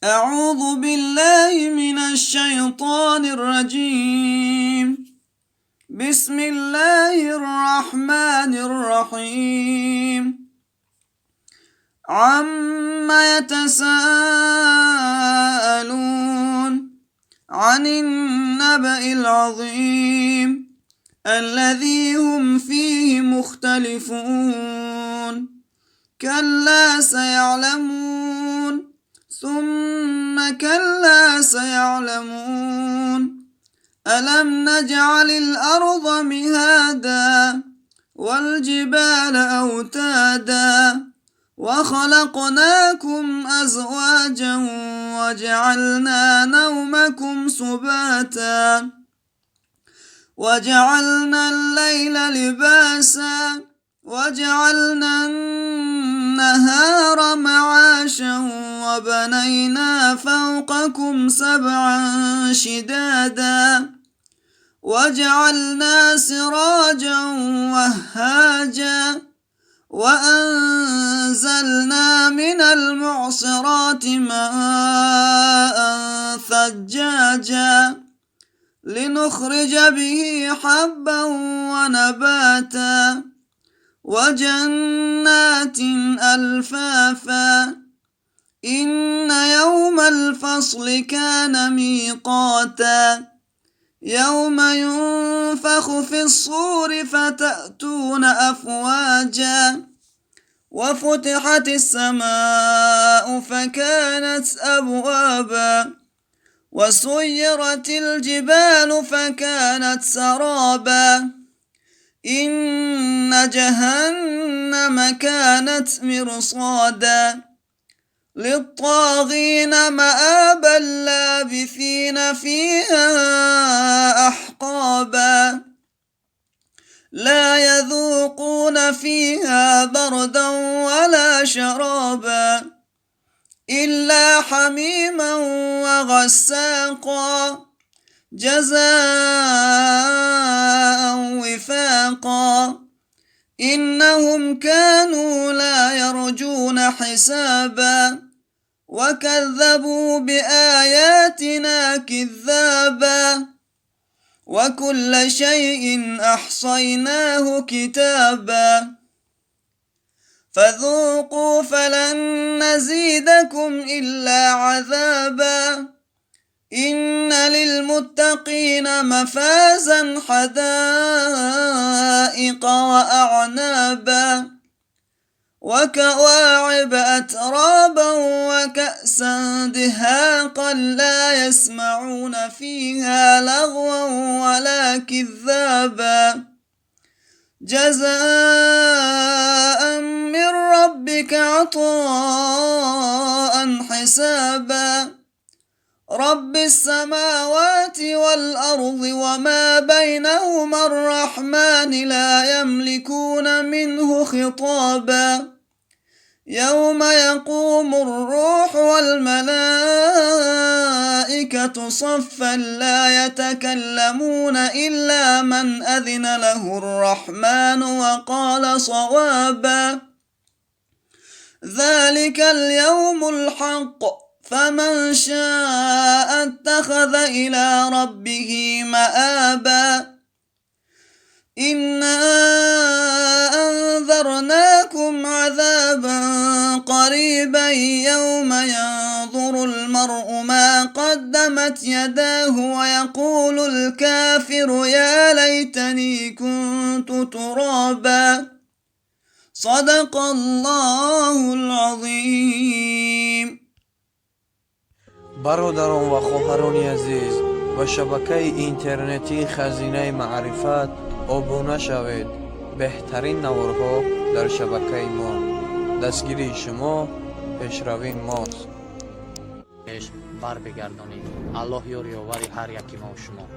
أعوذ بالله من الشيطان الرجيم. بسم الله الرحمن الرحيم. عما يتساءلون عن النبأ العظيم الذي هم فيه مختلفون. كلا سيعلمون ثم كلا سيعلمون. ألم نجعل الأرض مهادا والجبال أوتادا وخلقناكم أزواجا وجعلنا نومكم سباتا وجعلنا الليل لباسا وجعلنا النهار معاشا وبنينا فوقكم سبعا شدادا وجعلنا سراجا وهاجا وأنزلنا من المعصرات ماء ثجاجا لنخرج به حبا ونباتا وجنات ألفافا. إن يوم الفصل كان ميقاتا يوم ينفخ في الصور فتأتون أفواجا وفتحت السماء فكانت أبوابا وسيرت الجبال فكانت سرابا. إن جهنم كانت مرصادا للطاغين مآبا لابثين فيها أحقابا لا يذوقون فيها بردا ولا شرابا إلا حميما وغساقا جزاء وفاقا. إنهم كانوا لا يرجون حسابا وكذبوا بآياتنا كذابا وكل شيء أحصيناه كتابا فذوقوا فلن نزيدكم إلا عذابا. إن للمتقين مفازا حدائق وأعنابا وكواعب أترابا وكأسا دهاقا لا يسمعون فيها لغوا ولا كذابا جزاء من ربك عطاء حسابا. رب السماوات والأرض وما بينهما الرحمن لا يملكون منه خطابا. يوم يقوم الروح والملائكة صفا لا يتكلمون إلا من أذن له الرحمن وقال صوابا. ذلك اليوم الحق فمن شاء اتخذ إلى ربه مآبا. إنا أنذرناكم عذابا قريبا يوم ينظر المرء ما قدمت يداه ويقول الكافر يا ليتني كنت ترابا. صدق الله العظيم. برادران و خواهران عزیز و شبکه اینترنتی خزینه معرفت ابونه شوید. بهترین نوارها در شبکه ما. دستگیری شما پیشروی ماست. بر بگردانید. الله یاری آور هر یکی ما و شما.